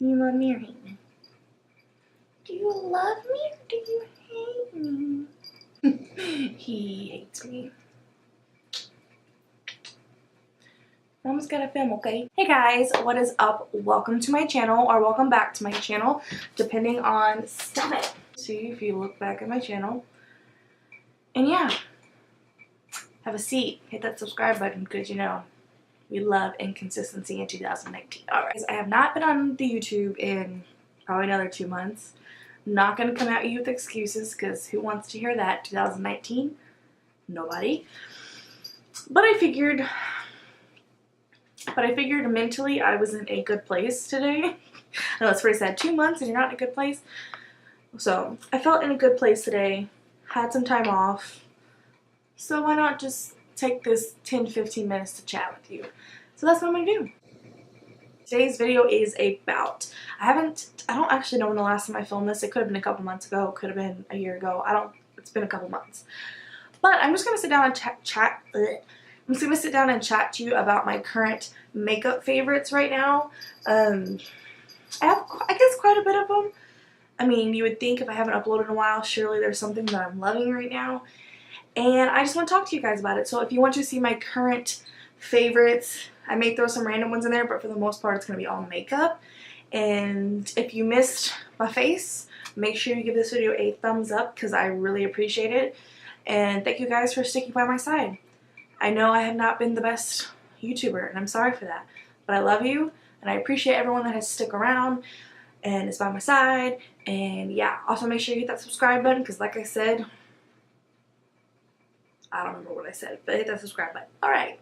You love me or hate me? Do you love me or do you hate me? He hates me. I'm just gonna film, okay? Hey guys, what is up? Welcome to my channel, or welcome back to my channel, depending on stomach. See if you look back at my channel. And yeah, have a seat. Hit that subscribe button because you know we love inconsistency in 2019. Alright, I have not been on the YouTube in probably another 2 months. Not gonna come at you with excuses because who wants to hear that? 2019? Nobody. But I figured mentally I was in a good place today. I know it's pretty sad. 2 months and you're not in a good place. So I felt in a good place today. Had some time off. So why not just take this 10-15 minutes to chat with you. So that's what I'm going to do. Today's video is about, I don't actually know when the last time I filmed this. It could have been a couple months ago. It could have been a year ago. It's been a couple months. But I'm just going to sit down and chat. I'm just going to sit down and chat to you about my current makeup favorites right now. I have, I guess, quite a bit of them. I mean, you would think if I haven't uploaded in a while, surely there's something that I'm loving right now. And I just want to talk to you guys about it. So if you want to see my current favorites, I may throw some random ones in there, but for the most part, it's going to be all makeup. And if you missed my face, make sure you give this video a thumbs up because I really appreciate it. And thank you guys for sticking by my side. I know I have not been the best YouTuber, and I'm sorry for that. But I love you, and I appreciate everyone that has stuck around and is by my side. And yeah, also make sure you hit that subscribe button because like I said, I don't remember what I said, but hit that subscribe button. Alright.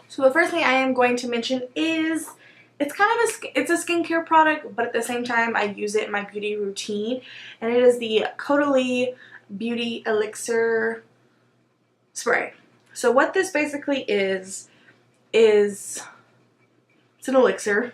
So the first thing I am going to mention is, it's a skincare product, but at the same time I use it in my beauty routine. And it is the Caudalie Beauty Elixir Spray. So what this basically is it's an elixir.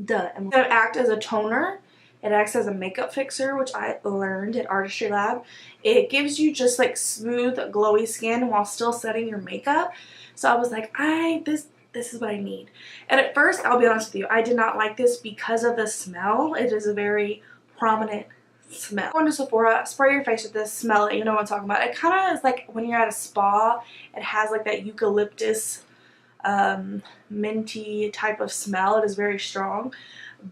Duh. It's going to act as a toner. It acts as a makeup fixer, which I learned at Artistry Lab. It gives you just like smooth, glowy skin while still setting your makeup. So I was like, this is what I need. And at first, I'll be honest with you, I did not like this because of the smell. It is a very prominent smell. Go into Sephora, spray your face with this, smell it, you know what I'm talking about. It kind of is like when you're at a spa, it has like that eucalyptus minty type of smell. It is very strong.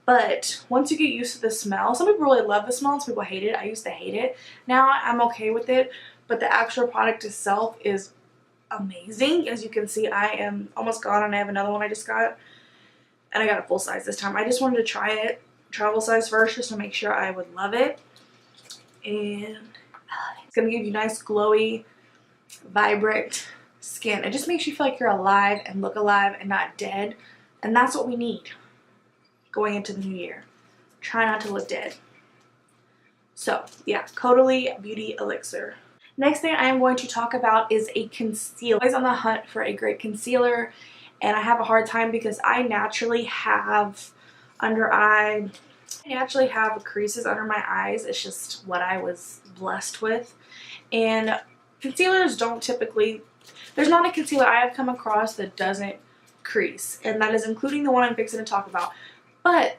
But once you get used to the smell, some people really love the smell, some people hate it. I used to hate it. Now I'm okay with it, but the actual product itself is amazing. As you can see, I am almost gone and I have another one I just got. And I got a full size this time. I just wanted to try it, travel size first, just to make sure I would love it. And it's going to give you nice, glowy, vibrant skin. It just makes you feel like you're alive and look alive and not dead. And that's what we need going into the new year. Try not to look dead. So yeah, Caudalie Beauty Elixir. Next thing I am going to talk about is a concealer. I'm always on the hunt for a great concealer, and I have a hard time because I naturally have creases under my eyes. It's just what I was blessed with. And concealers don't typically, there's not a concealer I have come across that doesn't crease, and that is including the one I'm fixing to talk about. But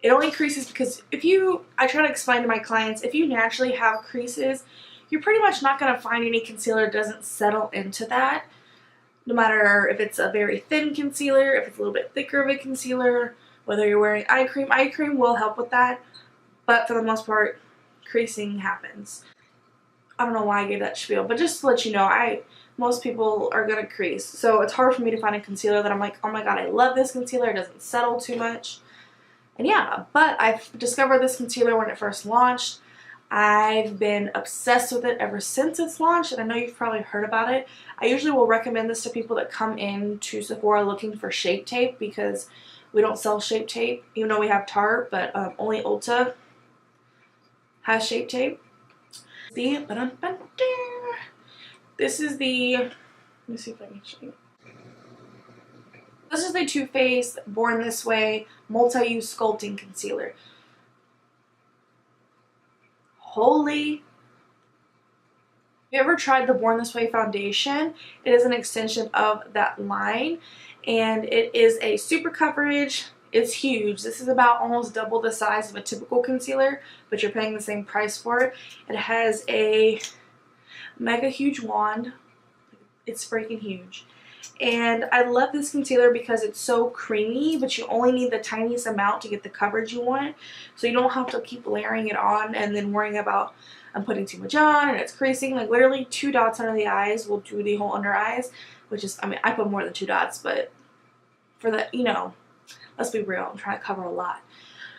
it only creases because I try to explain to my clients, if you naturally have creases, you're pretty much not going to find any concealer that doesn't settle into that. No matter if it's a very thin concealer, if it's a little bit thicker of a concealer, whether you're wearing eye cream will help with that. But for the most part, creasing happens. I don't know why I gave that spiel, but just to let you know, most people are going to crease. So it's hard for me to find a concealer that I'm like, oh my god, I love this concealer. It doesn't settle too much. And yeah, but I've discovered this concealer when it first launched. I've been obsessed with it ever since it's launched, and I know you've probably heard about it. I usually will recommend this to people that come in to Sephora looking for Shape Tape because we don't sell Shape Tape, even though we have Tarte, but only Ulta has Shape Tape. This is the, let me see if I can show you. This is the Too Faced Born This Way Multi-Use Sculpting Concealer. Holy. Have you ever tried the Born This Way foundation? It is an extension of that line, and it is a super coverage. It's huge. This is about almost double the size of a typical concealer, but you're paying the same price for it. It has a mega huge wand. It's freaking huge. And I love this concealer because it's so creamy, but you only need the tiniest amount to get the coverage you want. So you don't have to keep layering it on and then worrying about I'm putting too much on and it's creasing. Like literally 2 dots under the eyes will do the whole under eyes, which is, I mean, I put more than 2 dots, but for the, you know, let's be real, I'm trying to cover a lot.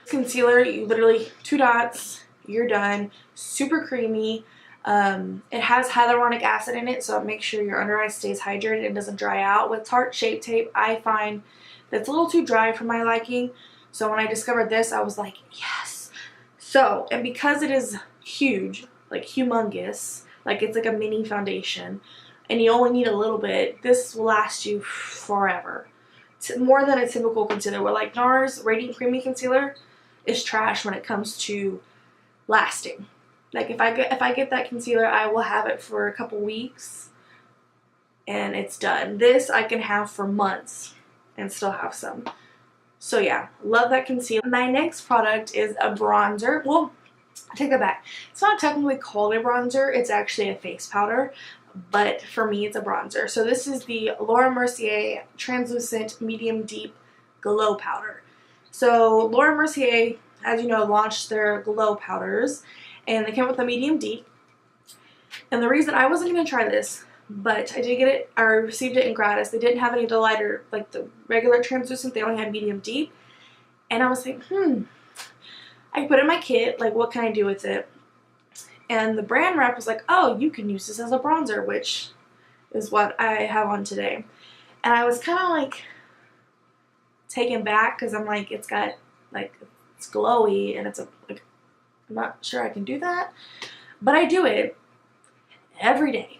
Concealer, you literally 2 dots, you're done. Super creamy. It has hyaluronic acid in it, so it makes sure your under eye stays hydrated and doesn't dry out. With Tarte Shape Tape, I find that it's a little too dry for my liking. So when I discovered this, I was like, yes. So, and because it is huge, like humongous, like it's like a mini foundation, and you only need a little bit, this will last you forever. It's more than a typical concealer, where like NARS Radiant Creamy Concealer is trash when it comes to lasting. Like if I get that concealer, I will have it for a couple weeks and it's done. This I can have for months and still have some. So yeah, love that concealer. My next product is a bronzer. Well, I take that back. It's not technically called a bronzer. It's actually a face powder, but for me it's a bronzer. So this is the Laura Mercier Translucent Medium Deep Glow Powder. So Laura Mercier, as you know, launched their glow powders, and they came with a medium deep. And the reason I wasn't going to try this, but I did get it, I received it in gratis. They didn't have any of the lighter, like the regular translucent, they only had medium deep. And I was like, I can put it in my kit, like what can I do with it? And the brand rep was like, oh, you can use this as a bronzer, which is what I have on today. And I was kind of like taken back because I'm like, it's got like, it's glowy and it's a, like, I'm not sure I can do that, but I do it every day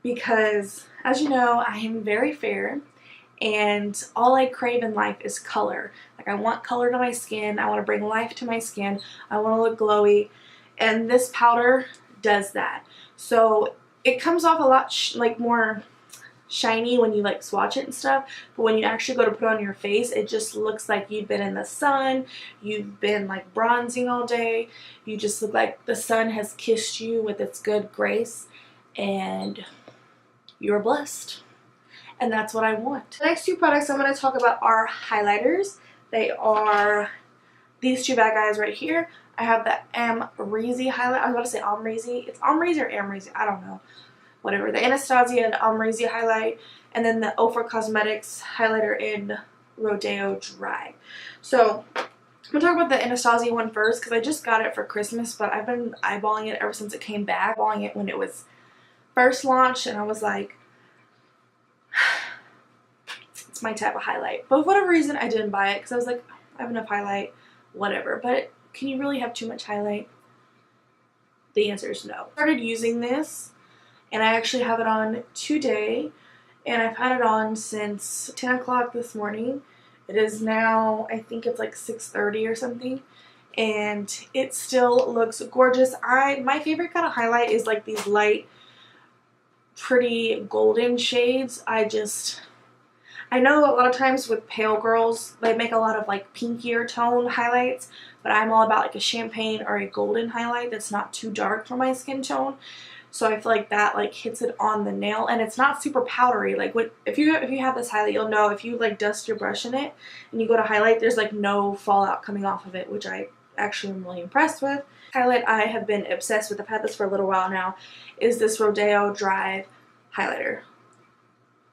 because, as you know, I am very fair and all I crave in life is color. Like I want color to my skin, I want to bring life to my skin, I want to look glowy, and this powder does that. So it comes off a lot like more shiny when you like swatch it and stuff, but when you actually go to put on your face, it just looks like you've been in the sun, you've been like bronzing all day, you just look like the sun has kissed you with its good grace and you're blessed. And that's what I want. The next 2 products I'm going to talk about are highlighters. They are these 2 bad guys right here. I have the Amrezy highlight. I was about to say Amrezy. It's Amrezy or Amrezy, I don't know. Whatever, the Anastasia and Amrezy highlight, and then the Ofra Cosmetics highlighter in Rodeo Dry. So I'm gonna talk about the Anastasia one first because I just got it for Christmas, but I've been eyeballing it ever since it came back. Eyeballing it when it was first launched, and I was like, it's my type of highlight. But for whatever reason, I didn't buy it because I was like, I have enough highlight, whatever. But can you really have too much highlight? The answer is no. I started using this, and I actually have it on today, and I've had it on since 10 o'clock this morning. It is now, I think it's like 6:30 or something, and it still looks gorgeous. My favorite kind of highlight is like these light, pretty golden shades. I know a lot of times with pale girls, they make a lot of like pinkier tone highlights, but I'm all about like a champagne or a golden highlight that's not too dark for my skin tone. So I feel like that like hits it on the nail, and it's not super powdery. Like if you have this highlight, you'll know if you like dust your brush in it and you go to highlight, there's like no fallout coming off of it, which I actually am really impressed with. Highlight I have been obsessed with, I've had this for a little while now, is this Rodeo Dry highlighter.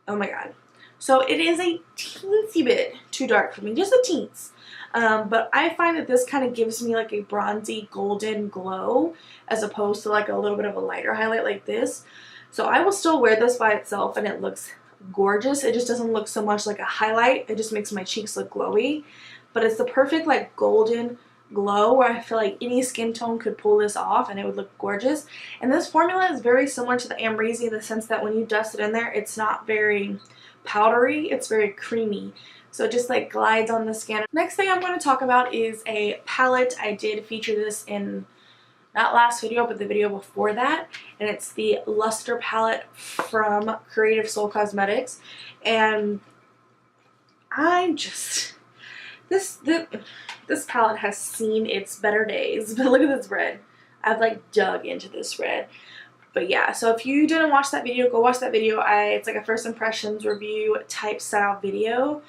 Oh my god. So it is a teensy bit too dark for me, just a teens. But I find that this kind of gives me like a bronzy golden glow as opposed to like a little bit of a lighter highlight like this. So I will still wear this by itself and it looks gorgeous. It just doesn't look so much like a highlight. It just makes my cheeks look glowy. But it's the perfect like golden glow where I feel like any skin tone could pull this off and it would look gorgeous. And this formula is very similar to the Amrezy in the sense that when you dust it in there, it's not very powdery, it's very creamy. So it just like glides on the skin. Next thing I'm going to talk about is a palette. I did feature this in not last video, but the video before that. And it's the Luster palette from Creative Soul Cosmetics. And This palette has seen its better days, but look at this red. I've like dug into this red. But yeah, so if you didn't watch that video, go watch that video. It's like a first impressions review type style video.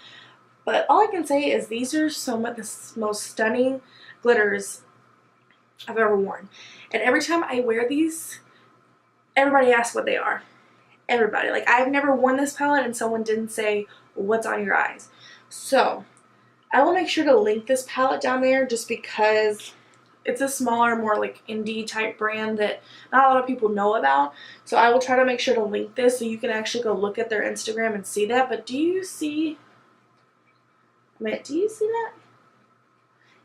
But all I can say is these are some of the most stunning glitters I've ever worn. And every time I wear these, everybody asks what they are. Everybody. Like, I've never worn this palette and someone didn't say, what's on your eyes? So, I will make sure to link this palette down there just because it's a smaller, more like indie type brand that not a lot of people know about. So I will try to make sure to link this so you can actually go look at their Instagram and see that. But do you see that?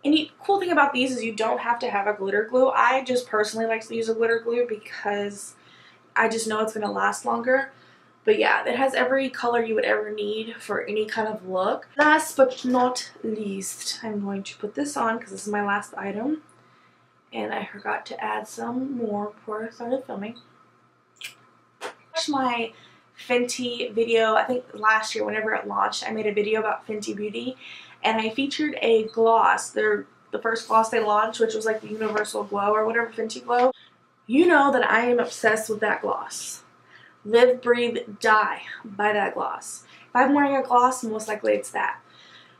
And the cool thing about these is you don't have to have a glitter glue. I just personally like to use a glitter glue because I just know it's going to last longer. But yeah, it has every color you would ever need for any kind of look. Last but not least, I'm going to put this on because this is my last item. And I forgot to add some more before I started filming. Watch my Fenty video, I think last year whenever it launched, I made a video about Fenty Beauty. And I featured a gloss. They're the first gloss they launched, which was like the Universal Glow or whatever, Fenty Glow. You know that I am obsessed with that gloss. Live, breathe, die by that gloss. If I'm wearing a gloss, most likely it's that.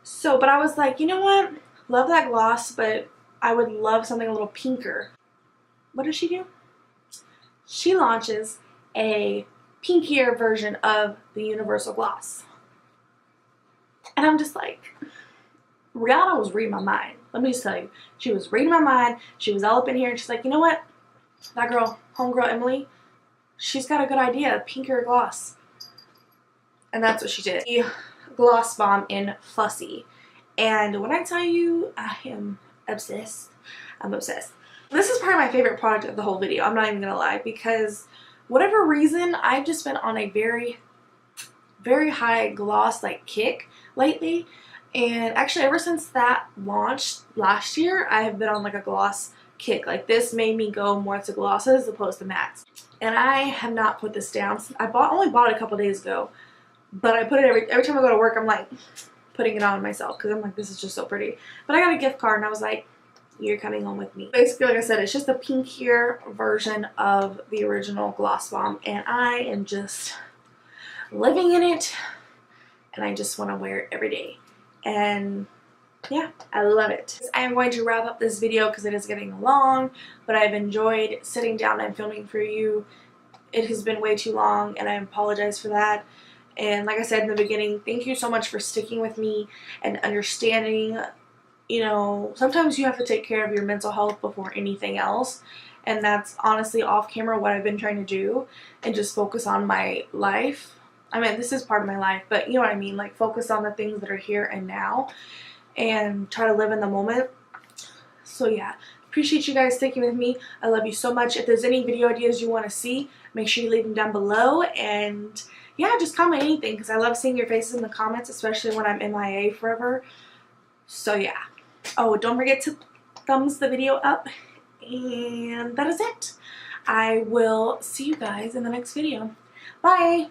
So, but I was like, you know what? Love that gloss, but I would love something a little pinker. What does she do? She launches a pinkier version of the Universal Gloss. And I'm just like, Rihanna was reading my mind. Let me just tell you. She was reading my mind. She was all up in here and she's like, you know what? That girl, homegirl Emily, she's got a good idea, a pinker gloss. And that's what she did. The Gloss Bomb in Fussy. And when I tell you, I am obsessed. I'm obsessed. This is probably my favorite product of the whole video. I'm not even gonna lie, because whatever reason, I've just been on a very, very high gloss like kick lately. And actually ever since that launched last year, I have been on like a gloss kick. Like, this made me go more to glosses as opposed to mattes. And I have not put this down. I only bought it a couple days ago, but I put it every time I go to work. I'm like putting it on myself because I'm like, this is just so pretty. But I got a gift card and I was like, you're coming home with me. Basically, like I said, it's just a pinkier version of the original Gloss Bomb, and I am just living in it, and I just want to wear it every day. And yeah, I love it. I am going to wrap up this video because it is getting long, but I've enjoyed sitting down and filming for you. It has been way too long, and I apologize for that. And like I said in the beginning, thank you so much for sticking with me and understanding. You know, sometimes you have to take care of your mental health before anything else. And that's honestly off camera what I've been trying to do, and just focus on my life. I mean, this is part of my life, but you know what I mean? Like, focus on the things that are here and now and try to live in the moment. So yeah, appreciate you guys sticking with me. I love you so much. If there's any video ideas you want to see, make sure you leave them down below. And yeah, just comment anything because I love seeing your faces in the comments, especially when I'm MIA forever. So yeah. Oh, don't forget to thumbs the video up. And that is it. I will see you guys in the next video. Bye!